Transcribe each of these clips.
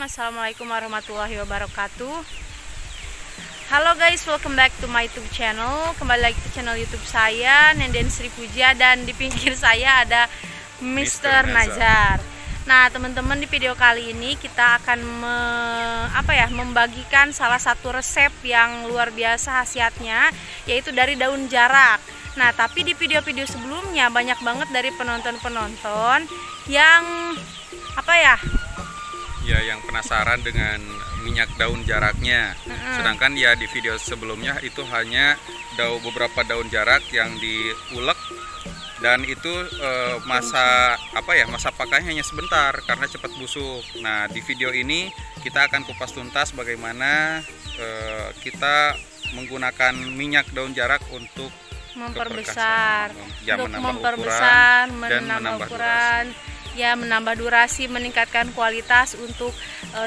Assalamualaikum warahmatullahi wabarakatuh. Halo guys, welcome back to my YouTube channel. Kembali lagi ke channel YouTube saya, Nenden Sri Puja, dan di pinggir saya ada Mr. Nazar. Nah teman-teman, di video kali ini kita akan membagikan salah satu resep yang luar biasa khasiatnya, yaitu dari daun jarak. Nah tapi di video-video sebelumnya banyak banget dari penonton-penonton yang yang penasaran dengan minyak daun jaraknya. Sedangkan ya di video sebelumnya itu hanya beberapa daun jarak yang diulek, dan itu masa pakainya hanya sebentar karena cepat busuk. Nah di video ini kita akan kupas tuntas bagaimana kita menggunakan minyak daun jarak untuk memperbesar, menambah ukuran, menambah durasi, meningkatkan kualitas untuk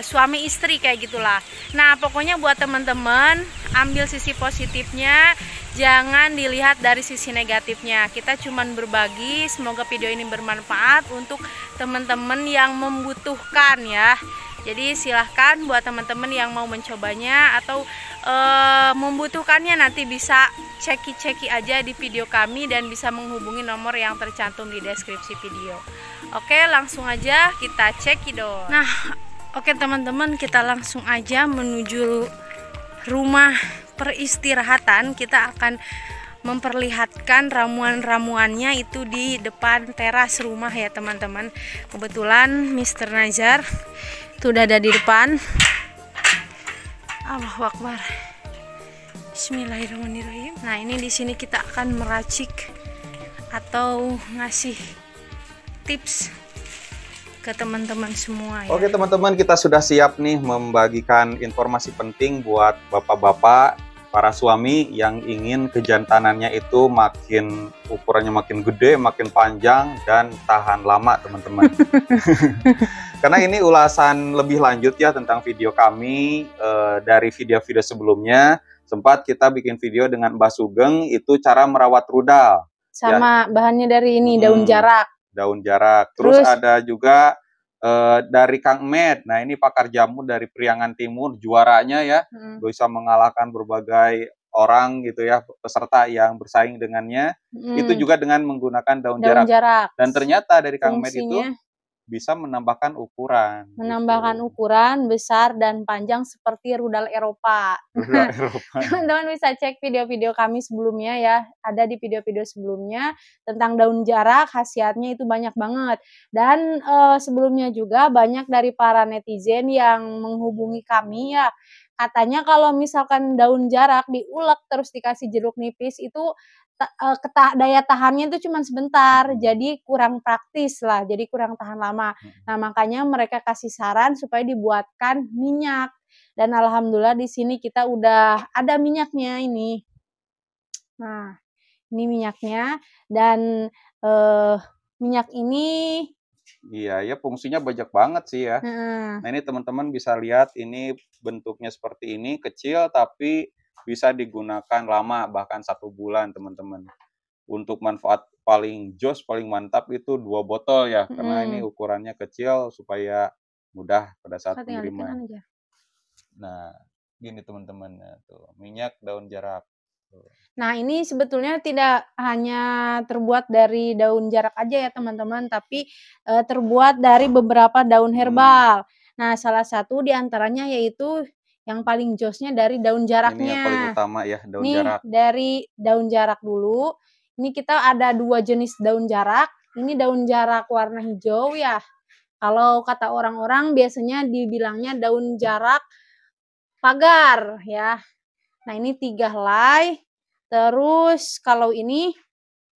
suami istri kayak gitulah. Nah pokoknya buat teman-teman, ambil sisi positifnya, jangan dilihat dari sisi negatifnya. Kita cuman berbagi, semoga video ini bermanfaat untuk teman-teman yang membutuhkan ya. Jadi silahkan buat teman-teman yang mau mencobanya atau membutuhkannya, nanti bisa ceki aja di video kami dan bisa menghubungi nomor yang tercantum di deskripsi video. Oke, langsung aja kita cekidot. Nah, oke teman-teman, kita langsung aja menuju rumah peristirahatan. Kita akan memperlihatkan ramuan-ramuannya itu di depan teras rumah ya teman-teman. Kebetulan Mr. Nazar sudah ada di depan. Allahu Akbar. Bismillahirrahmanirrahim. Nah, ini di sini kita akan meracik atau ngasih tips ke teman-teman semua ya. Oke teman-teman, kita sudah siap nih membagikan informasi penting buat bapak-bapak, para suami yang ingin kejantanannya itu ukurannya makin gede, makin panjang, dan tahan lama teman-teman. Karena ini ulasan lebih lanjut ya tentang video kami dari video-video sebelumnya. Sempat kita bikin video dengan Mbak Sugeng, itu cara merawat rudal. Sama ya. Bahannya dari ini, daun jarak. Daun jarak. Terus ada juga dari Kang Med. Nah ini pakar jamu dari Priangan Timur, juaranya ya, bisa mengalahkan berbagai orang gitu ya, peserta yang bersaing dengannya. Itu juga dengan menggunakan daun jarak. Dan ternyata dari Kang Med itu bisa menambahkan ukuran. Ukuran besar dan panjang seperti rudal Eropa. Teman-teman bisa cek video-video kami sebelumnya ya. Ada di video-video sebelumnya tentang daun jarak, khasiatnya itu banyak banget. Dan sebelumnya juga banyak dari para netizen yang menghubungi kami ya. Katanya kalau misalkan daun jarak diulek terus dikasih jeruk nipis itu daya tahannya itu cuma sebentar, jadi kurang praktis lah, jadi kurang tahan lama. Nah makanya mereka kasih saran supaya dibuatkan minyak, dan alhamdulillah di sini kita udah ada minyaknya ini. Nah ini minyaknya, dan minyak ini iya ya, fungsinya banyak banget sih ya. Nah ini teman-teman bisa lihat, ini bentuknya seperti ini, kecil tapi bisa digunakan lama, bahkan 1 bulan teman-teman. Untuk manfaat paling jos, paling mantap itu 2 botol ya, karena ini ukurannya kecil supaya mudah pada saat pengiriman. Nah gini teman-teman, tuh minyak daun jarak. Nah ini sebetulnya tidak hanya terbuat dari daun jarak aja ya teman-teman, tapi terbuat dari beberapa daun herbal. Nah salah satu diantaranya yaitu yang paling josnya dari daun jaraknya. Ini yang paling utama ya, daun jarak. Dari daun jarak dulu. Ini kita ada 2 jenis daun jarak. Ini daun jarak warna hijau ya. Kalau kata orang-orang biasanya dibilangnya daun jarak pagar ya. Nah ini 3 helai. Terus kalau ini.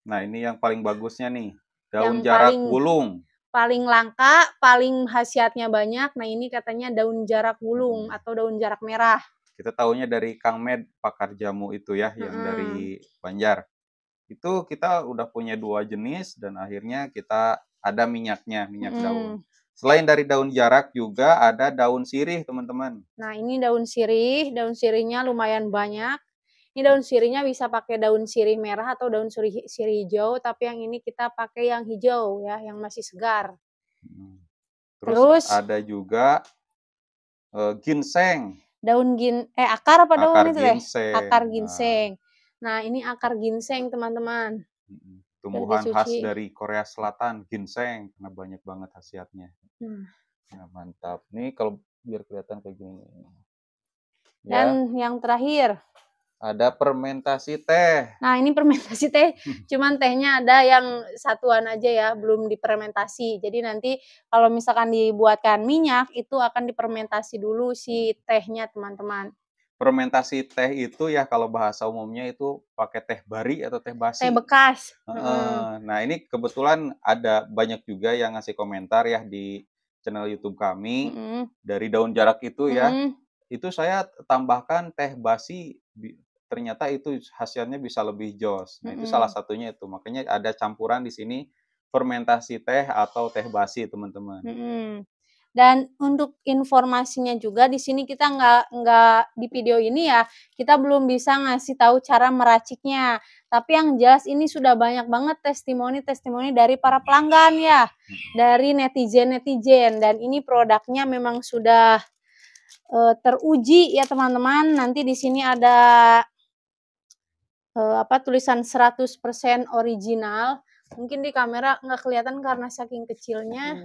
Nah ini yang paling bagusnya nih, daun jarak wulung. Paling langka, paling khasiatnya banyak. Nah ini katanya daun jarak wulung atau daun jarak merah. Kita tahunya dari Kang Med, pakar jamu itu ya, yang dari Banjar. Itu kita udah punya 2 jenis, dan akhirnya kita ada minyaknya, minyak daun. Selain dari daun jarak juga ada daun sirih teman-teman. Nah ini daun sirihnya lumayan banyak. Ini daun sirihnya bisa pakai daun sirih merah atau daun sirih hijau, tapi yang ini kita pakai yang hijau ya, yang masih segar. Terus ada juga Ginseng, Akar apa daun akar itu teh? ginseng. Akar Nah, ginseng. Nah, ini akar ginseng, teman-teman. Udah tumbuhan khas dicuci. dari Korea Selatan, ginseng, karena banyak banget khasiatnya. Nah, Nah, mantap. Nih kalau biar kelihatan kayak gini. Ya, dan yang terakhir, ada fermentasi teh. nah ini fermentasi teh, cuman tehnya ada yang satuan aja ya, belum difermentasi. Jadi nanti kalau misalkan dibuatkan minyak, itu akan difermentasi dulu si tehnya, teman-teman. Fermentasi teh itu ya kalau bahasa umumnya itu pakai teh bari atau teh Teh basi. bekas. Nah, ini kebetulan ada banyak juga yang ngasih komentar ya di channel YouTube kami dari daun jarak itu ya. Itu saya tambahkan teh basi, ternyata itu hasilnya bisa lebih jos. Nah, itu salah satunya itu. Makanya ada campuran di sini fermentasi teh atau teh basi, teman-teman. Dan untuk informasinya juga di sini kita nggak di video ini ya, kita belum bisa ngasih tahu cara meraciknya. Tapi yang jelas ini sudah banyak banget testimoni-testimoni dari para pelanggan ya, dari netizen-netizen, dan ini produknya memang sudah teruji ya teman-teman. Nanti di sini ada tulisan 100% original. Mungkin di kamera nggak kelihatan karena saking kecilnya.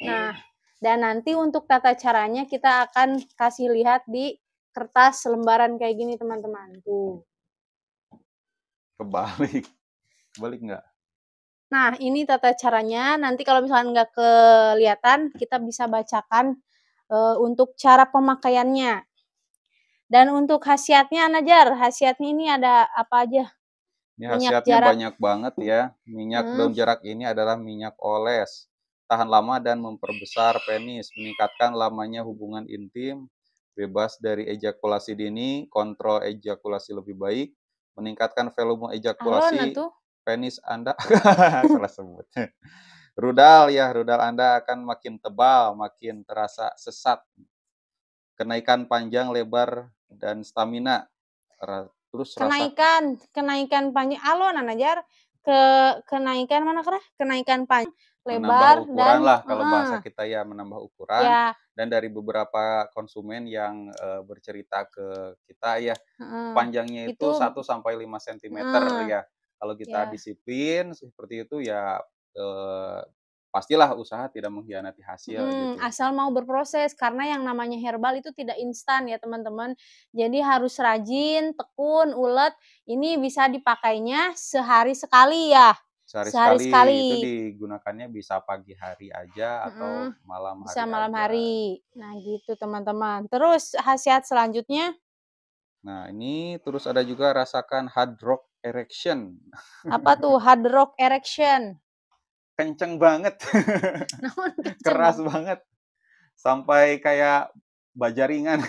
Nah, dan nanti untuk tata caranya kita akan kasih lihat di kertas lembaran kayak gini, teman-teman. Tuh. Kebalik. Kebalik nggak? Nah, ini tata caranya. Nanti kalau misalkan nggak kelihatan, kita bisa bacakan untuk cara pemakaiannya. Dan untuk khasiatnya, Najar, khasiatnya ini ada apa aja? Ini khasiatnya banyak banget ya. Minyak daun jarak ini adalah minyak oles. Tahan lama dan memperbesar penis, meningkatkan lamanya hubungan intim, bebas dari ejakulasi dini, kontrol ejakulasi lebih baik, meningkatkan volume ejakulasi penis Anda. Salah sebut. Rudal Anda akan makin tebal, makin terasa sesat. Kenaikan panjang, lebar, dan stamina. Terus kenaikan panjang alon Najar, kenaikan mana kah? Kenaikan panjang, menambah lebar, ukuran dan lah kalau bahasa kita ya, menambah ukuran. Ya. Dan dari beberapa konsumen yang bercerita ke kita ya, panjangnya itu 1 sampai 5 cm ya. Kalau kita disiplin seperti itu ya, pastilah usaha tidak mengkhianati hasil gitu. Asal mau berproses, karena yang namanya herbal itu tidak instan ya teman-teman. Jadi harus rajin, tekun, ulet. Ini bisa dipakainya sehari sekali ya. Sehari sekali. Itu digunakannya bisa pagi hari aja atau malam hari. Bisa malam hari. Nah gitu teman-teman. Terus khasiat selanjutnya. Nah ini terus ada juga rasakan hard rock erection. Apa tuh hard rock erection? Kenceng banget. Keras banget. Sampai kayak baja ringan.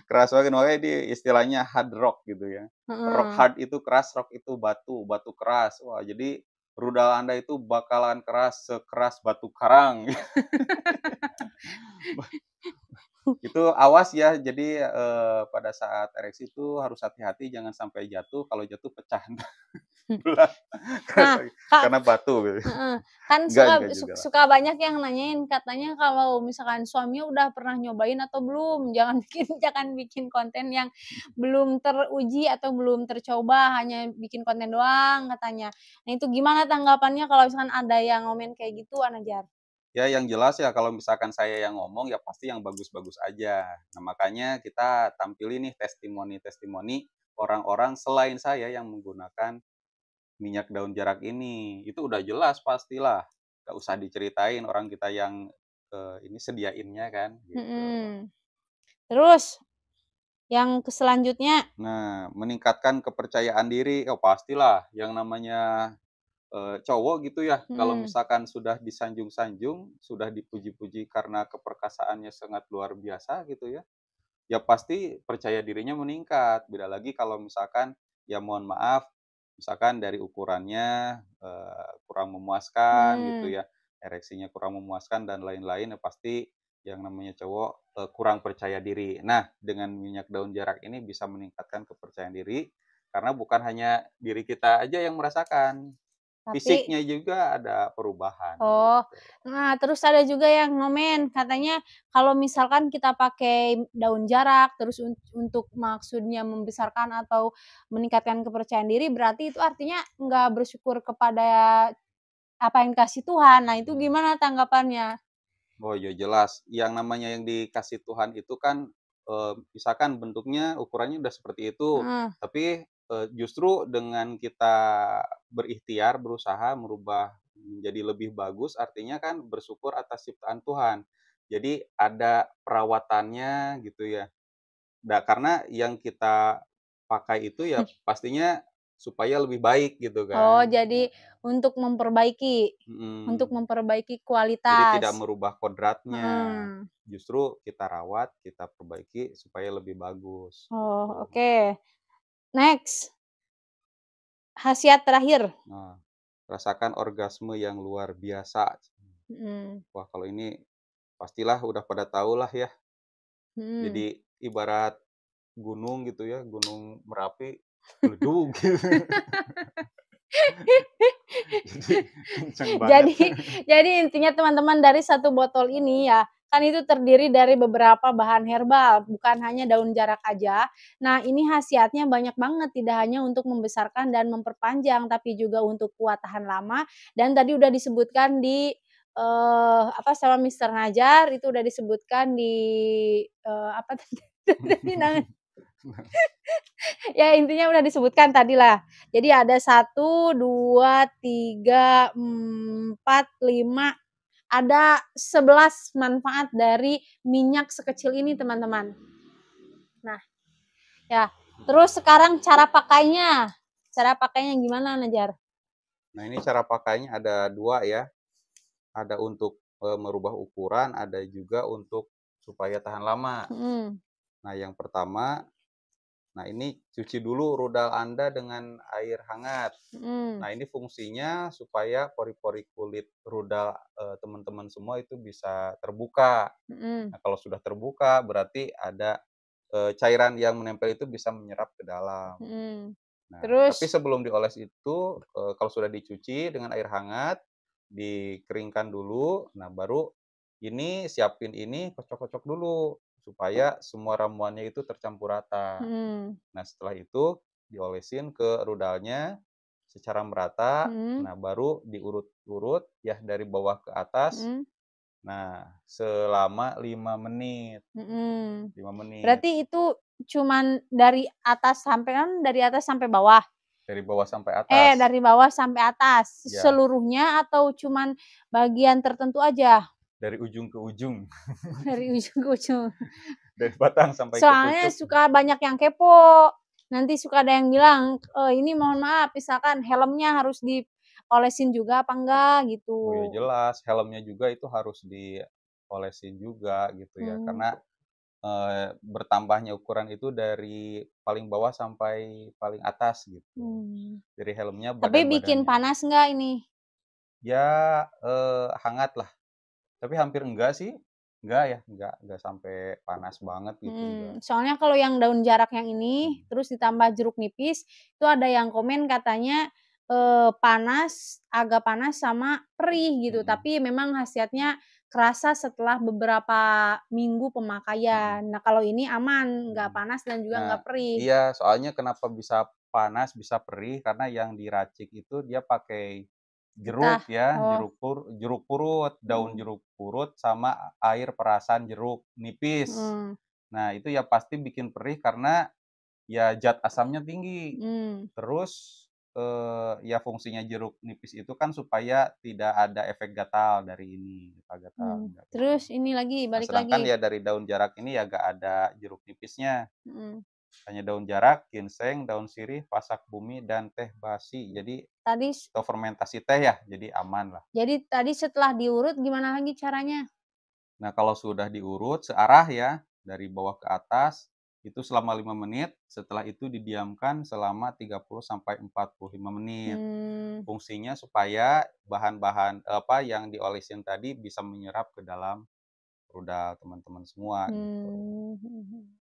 Keras banget, makanya di istilahnya hard rock gitu ya. Rock hard itu keras, rock itu batu, batu keras. Wah, jadi rudal Anda itu bakalan keras sekeras batu karang. Itu awas ya, jadi pada saat ereksi itu harus hati-hati, jangan sampai jatuh. Kalau jatuh pecah. Nah, karena batu. Kan suka banyak yang nanyain, katanya kalau misalkan suaminya udah pernah nyobain atau belum, jangan bikin konten yang belum teruji atau belum tercoba, hanya bikin konten doang katanya. Nah itu gimana tanggapannya kalau misalkan ada yang ngomen kayak gitu, Anajar? Ya yang jelas ya kalau misalkan saya yang ngomong ya pasti yang bagus-bagus aja. Nah makanya kita tampilin nih testimoni-testimoni orang-orang selain saya yang menggunakan minyak daun jarak ini. Itu udah jelas pastilah. Gak usah diceritain orang kita yang ini sediainnya kan. Gitu. Terus yang selanjutnya? Nah, meningkatkan kepercayaan diri. Oh pastilah yang namanya cowok gitu ya, kalau misalkan sudah disanjung-sanjung, sudah dipuji-puji karena keperkasaannya sangat luar biasa gitu ya, ya pasti percaya dirinya meningkat. Beda lagi kalau misalkan, ya mohon maaf, misalkan dari ukurannya kurang memuaskan gitu ya, ereksinya kurang memuaskan dan lain-lain, ya pasti yang namanya cowok kurang percaya diri. Nah, dengan minyak daun jarak ini bisa meningkatkan kepercayaan diri, karena bukan hanya diri kita aja yang merasakan, Tapi fisiknya juga ada perubahan oh, gitu. nah terus ada juga yang ngomen katanya kalau misalkan kita pakai daun jarak terus untuk maksudnya membesarkan atau meningkatkan kepercayaan diri berarti itu artinya nggak bersyukur kepada apa yang dikasih Tuhan. Nah itu Hmm. gimana tanggapannya? Oh iya jelas, yang namanya yang dikasih Tuhan itu kan, misalkan bentuknya ukurannya udah seperti itu, Heeh. tapi, justru dengan kita berikhtiar, berusaha merubah menjadi lebih bagus, artinya kan bersyukur atas ciptaan Tuhan. Jadi ada perawatannya gitu ya. Karena yang kita pakai itu ya pastinya supaya lebih baik gitu Oh kan. jadi untuk Mhm. memperbaiki Jadi tidak kualitas. merubah kodratnya, Heeh. justru kita rawat, kita perbaiki supaya lebih bagus, Oh gitu. oke. Next, khasiat terakhir. Nah, rasakan orgasme yang luar biasa. Mhm, Wah, kalau ini pastilah udah pada tahu lah ya. mhm. Jadi ibarat gunung gitu ya, Gunung Merapi meleduk gitu. Jadi kenceng banget. Jadi jadi intinya teman-teman dari satu botol ini ya, kan itu terdiri dari beberapa bahan herbal, bukan hanya daun jarak aja. Nah, ini khasiatnya banyak banget, tidak hanya untuk membesarkan dan memperpanjang, tapi juga untuk kuat tahan lama. Dan tadi udah disebutkan di apa sama Mister Najar, itu udah disebutkan di apa tadi ya intinya udah disebutkan tadilah. Jadi ada 1, 2, 3, 4, 5, ada 11 manfaat dari minyak sekecil ini teman-teman. Nah, ya. Terus sekarang cara pakainya. Cara pakainya gimana Najar? Nah, ini cara pakainya ada 2 ya, ada untuk, merubah ukuran, ada juga untuk supaya tahan lama. Mhm, Nah, yang pertama, nah ini cuci dulu rudal Anda dengan air hangat. mhm, Nah, ini fungsinya supaya pori-pori kulit rudal, teman-teman semua itu bisa terbuka. mhm, Nah, kalau sudah terbuka berarti ada, cairan yang menempel itu bisa menyerap ke dalam. mhm. Nah, tapi Terus sebelum dioles itu, kalau sudah dicuci dengan air hangat, dikeringkan dulu, nah baru ini siapin ini, kocok-kocok dulu, supaya semua ramuannya itu tercampur rata. mhm, Nah, setelah itu diolesin ke rudalnya secara merata, mhm, nah baru diurut-urut ya dari bawah ke atas, mhm, nah selama 5 menit, mhm. 5 menit, Berarti itu cuman dari atas sampai bawah? dari bawah sampai atas. Dari bawah sampai atas, Ya, seluruhnya atau cuman bagian tertentu aja? dari ujung ke ujung, Dari ujung ke ujung. dari batang sampai ke Soalnya pucuk. suka banyak yang kepo, nanti suka ada yang bilang, "Ini mohon maaf misalkan helmnya harus diolesin juga apa enggak?" Oh ya Gitu. jelas, helmnya juga itu harus diolesin juga gitu ya, Mmm, karena, bertambahnya ukuran itu dari paling bawah sampai paling atas gitu. mmm. Dari helmnya, Tapi bikin badan-badannya. panas enggak ini? Ya, hangat lah, tapi hampir enggak sih, enggak ya, enggak sampai panas banget gitu, enggak. Soalnya kalau yang daun jarak yang ini, Mhm, terus ditambah jeruk nipis, itu ada yang komen katanya, panas, agak panas sama perih gitu, mhm, tapi memang khasiatnya kerasa setelah beberapa minggu mhm, pemakaian. Nah, kalau ini aman, nggak mhm. panas dan juga Nah, nggak perih. iya, soalnya kenapa bisa panas, bisa perih, karena yang diracik itu dia pakai Entah jeruk ya, oh, jeruk purut, daun mhm, jeruk purut sama air perasan jeruk nipis. mhm, Nah, itu ya pasti bikin perih karena ya zat asamnya tinggi. mhm, Terus, ya fungsinya jeruk nipis itu kan supaya tidak ada efek gatal dari ini, gatal-gatal, mhm. enggak gitu. Terus ini lagi, Nah, balik sedangkan lagi, ya dari daun jarak ini ya nggak ada jeruk nipisnya, mhm. hanya daun jarak, ginseng, daun sirih, pasak bumi, dan teh basi. Jadi Tadi atau fermentasi teh ya, jadi aman lah. tadi setelah diurut gimana lagi caranya? Nah, kalau sudah diurut searah ya, dari bawah ke atas, itu selama 5 menit, setelah itu didiamkan selama 30 sampai 45 menit. Mmm. Fungsinya supaya bahan-bahan, apa, yang diolesin tadi bisa menyerap ke dalam rudal teman-teman semua gitu. Mmm, mhm mhm.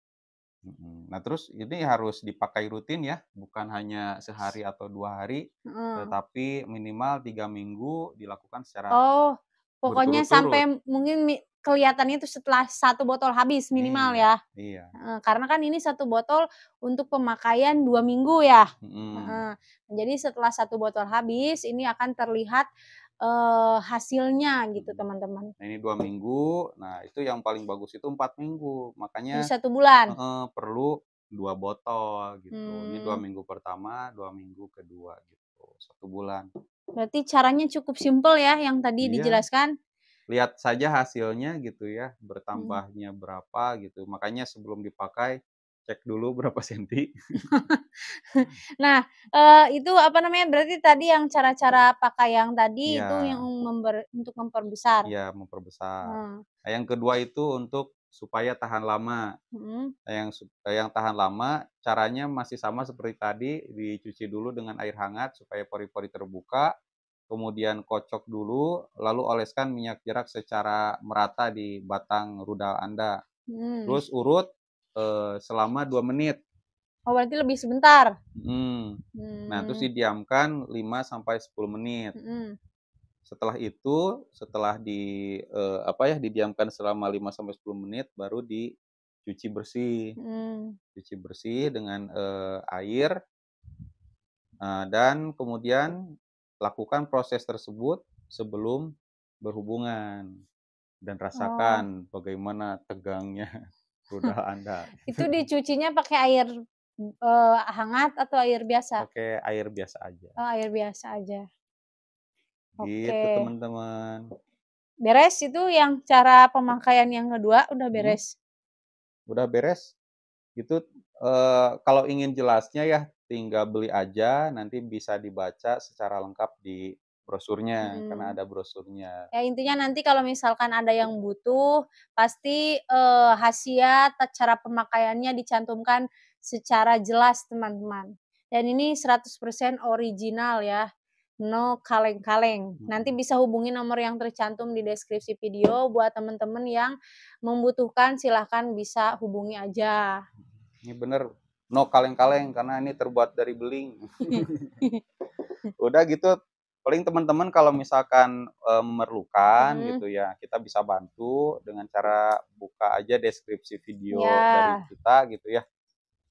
Nah, terus ini harus dipakai rutin ya, bukan hanya sehari atau 2 hari, Heeh. tetapi minimal 3 minggu dilakukan secara Oh, pokoknya berturut-turut. sampai mungkin kelihatannya itu setelah satu botol habis minimal Iya, ya? iya, Heeh, karena kan ini satu botol untuk pemakaian 2 minggu ya? mhm. Heeh. Jadi setelah satu botol habis ini akan terlihat, hasilnya gitu Mhm. teman-teman. Nah, ini 2 minggu, nah itu yang paling bagus itu 4 minggu, Jadi makanya 1 bulan? perlu 2 botol gitu. Ini 2 Mmm, minggu pertama, 2 minggu kedua gitu, 1 bulan. berarti caranya cukup simpel ya yang tadi Iya, dijelaskan? lihat saja hasilnya gitu ya, Mmm. bertambahnya berapa gitu. Makanya sebelum dipakai, cek dulu berapa senti. Nah, itu apa namanya, berarti tadi yang cara-cara pakai yang tadi Iya, itu yang untuk memperbesar? iya memperbesar. Mmm, Nah, yang kedua itu untuk supaya tahan lama. mhm. Nah, yang tahan lama, caranya masih sama seperti tadi, dicuci dulu dengan air hangat supaya pori-pori terbuka, kemudian kocok dulu, lalu oleskan minyak jerak secara merata di batang rudal Anda. Mhm. Terus urut, selama 2 menit. Oh, berarti lebih sebentar? Mhm. Nah, terus Mmm, didiamkan 5 sampai 10 menit. mhm. Setelah itu, setelah apa ya, didiamkan selama 5 sampai 10 menit, baru dicuci bersih. Mhm. Cuci bersih dengan, air, dan kemudian lakukan proses tersebut sebelum berhubungan dan Oh, rasakan bagaimana tegangnya rudal Anda. itu dicucinya pakai air, hangat atau air biasa? Pakai air biasa aja. Oh, air biasa aja. Oke. Gitu teman-teman. Beres itu yang cara pemakaian yang kedua udah Mhm, beres? udah beres. Itu, kalau ingin jelasnya ya tinggal beli aja, nanti bisa dibaca secara lengkap di brosurnya, karena Mhm. ada brosurnya. Ya intinya nanti kalau misalkan ada yang butuh, pasti, khasiat, cara pemakaiannya dicantumkan secara jelas teman-teman. Dan ini 100% original ya, no kaleng-kaleng. Nanti Mhm. bisa hubungi nomor yang tercantum di deskripsi video buat teman-teman yang membutuhkan silahkan bisa hubungi aja. Ini bener, no kaleng-kaleng karena ini terbuat dari beling. Udah gitu, paling teman-teman kalau misalkan, memerlukan Mhm, gitu ya, kita bisa bantu dengan cara buka aja deskripsi video dari iya, kita gitu ya,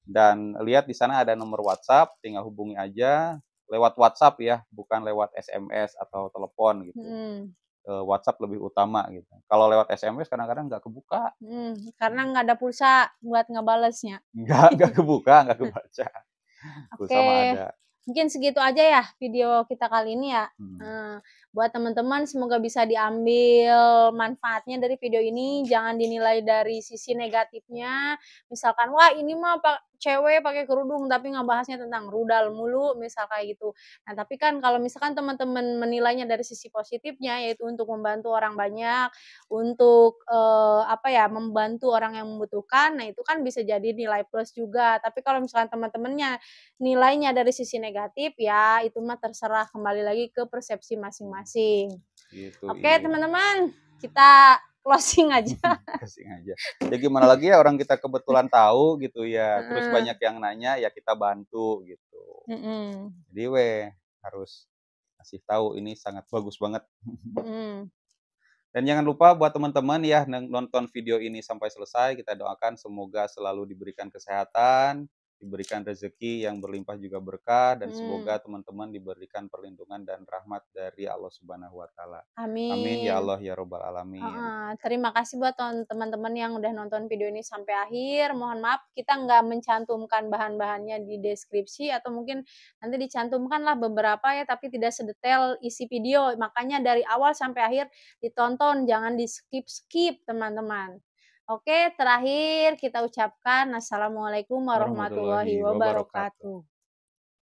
dan lihat di sana ada nomor WhatsApp, tinggal hubungi aja lewat WhatsApp ya, bukan lewat SMS atau telepon gitu. mhm, WhatsApp lebih utama gitu. Kalau lewat SMS kadang-kadang nggak kebuka, karena nggak ada pulsa buat ngebalesnya. nggak kebuka, nggak kebaca, pulsa mah Oke, ada. mungkin segitu aja ya video kita kali ini ya. Mhm. Eee, buat teman-teman semoga bisa diambil manfaatnya dari video ini, jangan dinilai dari sisi negatifnya. Misalkan, "Wah ini mah cewek pakai kerudung tapi ngebahasnya tentang rudal mulu," misal kayak gitu. Nah tapi kan kalau misalkan teman-teman menilainya dari sisi positifnya, yaitu untuk membantu orang banyak, untuk, apa ya, membantu orang yang membutuhkan, nah itu kan bisa jadi nilai plus juga. Tapi kalau misalkan teman-temannya nilainya dari sisi negatif, ya itu mah terserah kembali lagi ke persepsi masing-masing. Gitu, Oke iya. teman-teman, kita closing aja. Kasih aja. Ya gimana lagi ya orang kita kebetulan tahu gitu ya, terus Heeh, banyak yang nanya, ya kita bantu gitu. mhm, Jadi harus kasih tahu ini sangat bagus banget. mhm. Dan jangan lupa buat teman-teman ya nonton video ini sampai selesai, kita doakan semoga selalu diberikan kesehatan, diberikan rezeki yang berlimpah juga berkah, dan semoga Mhm, teman-teman diberikan perlindungan dan rahmat dari Allah Subhanahu wa taala. Amin ya amin. Allah ya robbal alamin. Heeh, terima kasih buat teman-teman yang udah nonton video ini sampai akhir. Mohon maaf kita nggak mencantumkan bahan-bahannya di deskripsi atau mungkin nanti dicantumkanlah beberapa ya, tapi tidak sedetail isi video. Makanya dari awal sampai akhir ditonton, jangan di-skip-skip teman-teman. Oke, terakhir kita ucapkan assalamualaikum warahmatullahi Warahmatullahi wabarakatuh. wabarakatuh.